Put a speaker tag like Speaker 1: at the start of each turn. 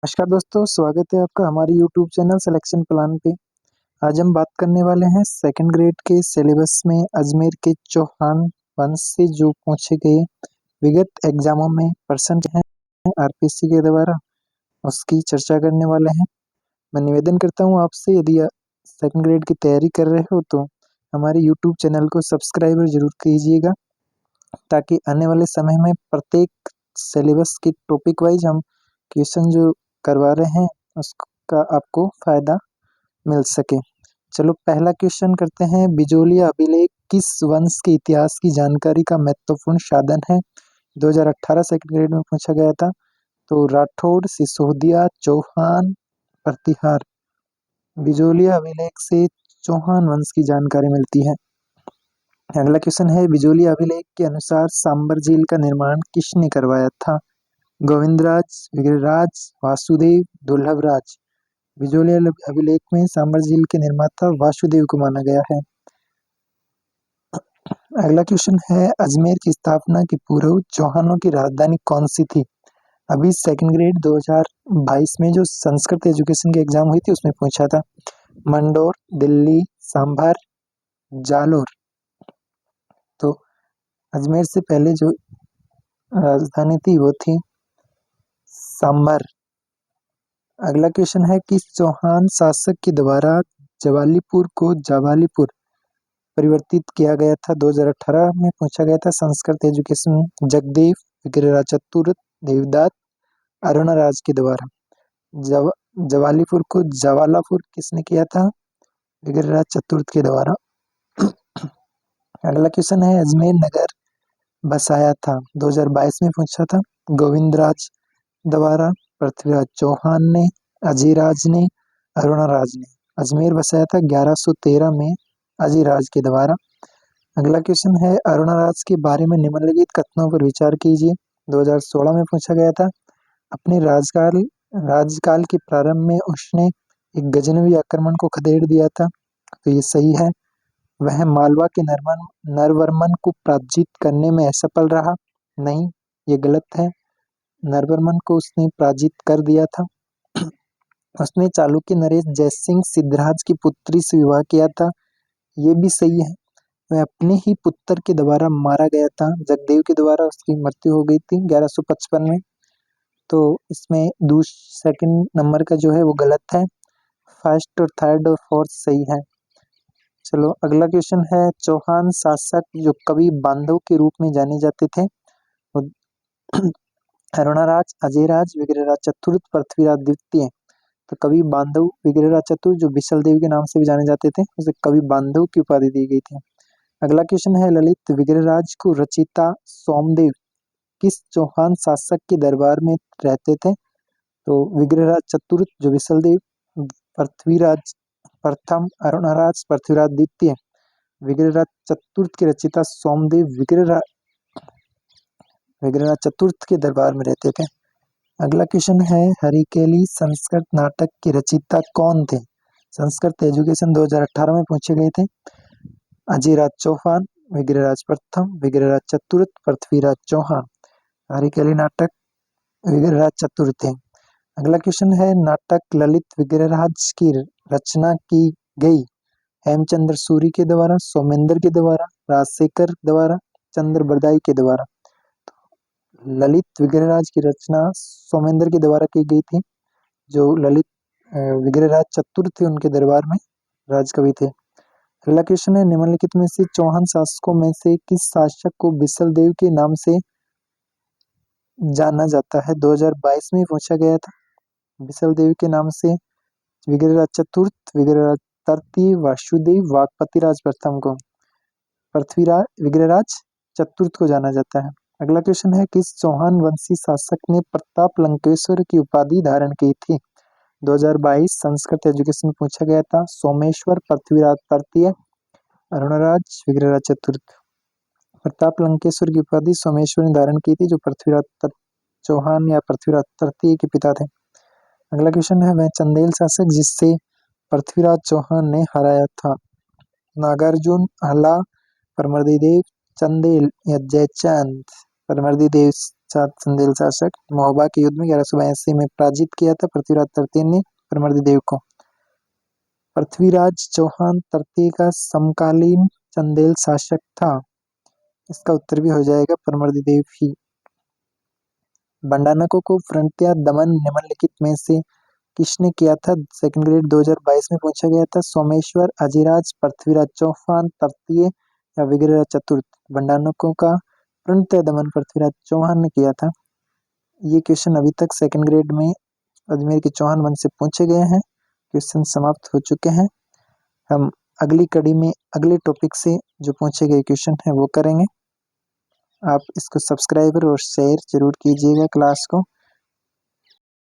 Speaker 1: नमस्कार दोस्तों, स्वागत है आपका हमारे यूट्यूब चैनल सिलेक्शन प्लान पे। आज हम बात करने वाले हैं सेकंड ग्रेड के सिलेबस में अजमेर के चौहान वंश से जो पूछे गए विगत एग्जामों में प्रश्न हैं आरपीएससी के द्वारा, उसकी चर्चा करने वाले हैं। मैं निवेदन करता हूँ आपसे, यदि आप सेकंड ग्रेड की तैयारी कर रहे हो तो हमारे यूट्यूब चैनल को सब्सक्राइब जरूर कीजिएगा, ताकि आने वाले समय में प्रत्येक सिलेबस के टॉपिक वाइज हम क्वेश्चन जो करवा रहे हैं उसका आपको फायदा मिल सके। चलो पहला क्वेश्चन करते हैं। बिजोलिया अभिलेख किस वंश के इतिहास की जानकारी का महत्वपूर्ण साधन है? 2018 सेकंड ग्रेड में पूछा गया था। तो राठौड़, सिसोदिया, चौहान, प्रतिहार। बिजोलिया अभिलेख से चौहान वंश की जानकारी मिलती है। अगला क्वेश्चन है, बिजोलिया अभिलेख के अनुसार सांबर झील का निर्माण किसने करवाया था? गोविंदराज, विग्रहराज, वासुदेव, दुर्लभराज। बिजोलिया अभिलेख में सांबर झील के निर्माता वासुदेव को माना गया है। अगला क्वेश्चन है, अजमेर की स्थापना के पूर्व चौहानों की राजधानी कौन सी थी? अभी सेकंड ग्रेड 2022 में जो संस्कृत एजुकेशन की एग्जाम हुई थी उसमें पूछा था। मंडोर, दिल्ली, सांभर, जालोर। तो अजमेर से पहले जो राजधानी थी वो थी सांभर। अगला क्वेश्चन है, किस चौहान शासक के द्वारा जवालीपुर को जावालीपुर परिवर्तित किया गया था? 2018 में पूछा गया था संस्कृत एजुकेशन में। जगदेव, विग्रहराज चतुर्थ, देवदास, अरुणराज के द्वारा। जवालीपुर को जवालापुर किसने किया था? विग्रहराज चतुर्थ के द्वारा। अगला क्वेश्चन है, अजमेर नगर बसाया था 2022 में पूछा था। गोविंदराज द्वारा, पृथ्वीराज चौहान ने, अजीराज ने, अरुणराज ने। अजमेर बसाया था 1113 में अजीराज के द्वारा। अगला क्वेश्चन है, अरुणराज के बारे में निम्नलिखित कथनों पर विचार कीजिए। 2016 में पूछा गया था। अपने राजकाल के प्रारंभ में उसने एक गजनवी आक्रमण को खदेड़ दिया था, तो ये सही है। वह मालवा के नरवर्मन को पराजित करने में असफल रहा, नहीं, ये गलत है। नरवर्मन को उसने पराजित कर दिया था। उसने चालुक्य नरेश जयसिंह सिद्धराज की पुत्री से विवाह किया था, ये भी सही है। वह अपने ही पुत्र के द्वारा मारा गया था, जगदेव के द्वारा उसकी मृत्यु हो गई थी 1155 में। तो इसमें सेकंड नंबर का जो है वो गलत है। फर्स्ट और थर्ड और फोर्थ सही है। चलो अगला क्वेश्चन है, चौहान शासक जो कवि बांधव के रूप में जाने जाते थे वो अरुणराज, अजयराज, विग्रहराज चतुर्थ, पृथ्वीराज द्वितीय। तो कवि बांधव विग्रहराज चतुर्थ जो बिसल देव के नाम से भी जाने जाते थे, उसे कवि बांधव की उपाधि दी गई थी। अगला क्वेश्चन है, ललित विग्रहराज को रचिता सोमदेव किस चौहान शासक के दरबार में रहते थे? तो विग्रहराज चतुर्थ जो बिसल देव, पृथ्वीराज प्रथम, अरुणराज, पृथ्वीराज द्वितीय। विग्रहराज चतुर्थ के रचिता सोमदेव विग्रहराज चतुर्थ के दरबार में रहते थे। अगला क्वेश्चन है, हरिकेली संस्कृत नाटक के रचिता कौन थे? संस्कृत एजुकेशन 2018 में पूछे गए थे। अजयराज चौहान, विग्रहराज प्रथम, विग्रहराज चतुर्थ, पृथ्वीराज चौहान। हरिकेली नाटक विग्रहराज चतुर्थ थे। अगला क्वेश्चन है, नाटक ललित विग्रहराज की रचना की गई हेमचंद्र सूरी के द्वारा, सोमेंद्र के द्वारा, राजशेखर द्वारा, चंद्र बरदाई के द्वारा। ललित विग्रहराज की रचना सोमेंद्र के द्वारा की गई थी। जो ललित विग्रहराज चतुर्थ थे उनके दरबार में राजकवि थे। अगला क्वेश्चन है, निम्नलिखित में से चौहान शासकों में से किस शासक को बिसल देव के नाम से जाना जाता है? 2022 में पूछा गया था। बिसल देव के नाम से विग्रहराज चतुर्थ, विग्रहराज तृतीय, वासुदेव, वागपतिराज प्रथम को, पृथ्वीराज विग्रहराज चतुर्थ को जाना जाता है। अगला क्वेश्चन है, किस चौहान वंशी शासक ने प्रताप लंकेश्वर की उपाधि धारण की थी? 2022 संस्कृत एजुकेशन में पूछा गया था। सोमेश्वर, पृथ्वीराज तृतीय, अरुणराज, विग्रहराज चतुर्थ। प्रताप लंकेश्वर की उपाधि सोमेश्वर ने धारण की थी, जो पृथ्वीराज चौहान या पृथ्वीराज तृतीय के पिता थे। अगला क्वेश्चन है, वह चंदेल शासक जिससे पृथ्वीराज चौहान ने हराया था? नागार्जुन, हला, परमर्दी देव, चंदेल या जयचंद? परमर्दी देव सात चंदेल शासक। महोबा के युद्ध में 1182 में पराजित किया था पृथ्वीराज तृतीय ने परमर्दिदेव को। पृथ्वीराज चौहान तृतीय का समकालीन चंदेल शासक था। इसका उत्तर भी हो जाएगा परमर्दिदेव ही। बंडानकों को फ्रंट या दमन निम्नलिखित में से किसने किया था? सेकंड ग्रेड 2022 में पूछा गया था। सोमेश्वर, अजिराज, पृथ्वीराज चौहान तृतीय या विग्रह चतुर्थ। बंडानकों का फ्रंट या दमन पृथ्वीराज चौहान ने किया था। ये क्वेश्चन अभी तक सेकंड ग्रेड में अजमेर के चौहान वंश से पूछे गए हैं। क्वेश्चन समाप्त हो चुके हैं। हम अगली कड़ी में अगले टॉपिक से जो पूछे गए क्वेश्चन हैं वो करेंगे। आप इसको सब्सक्राइब और शेयर जरूर कीजिएगा क्लास को।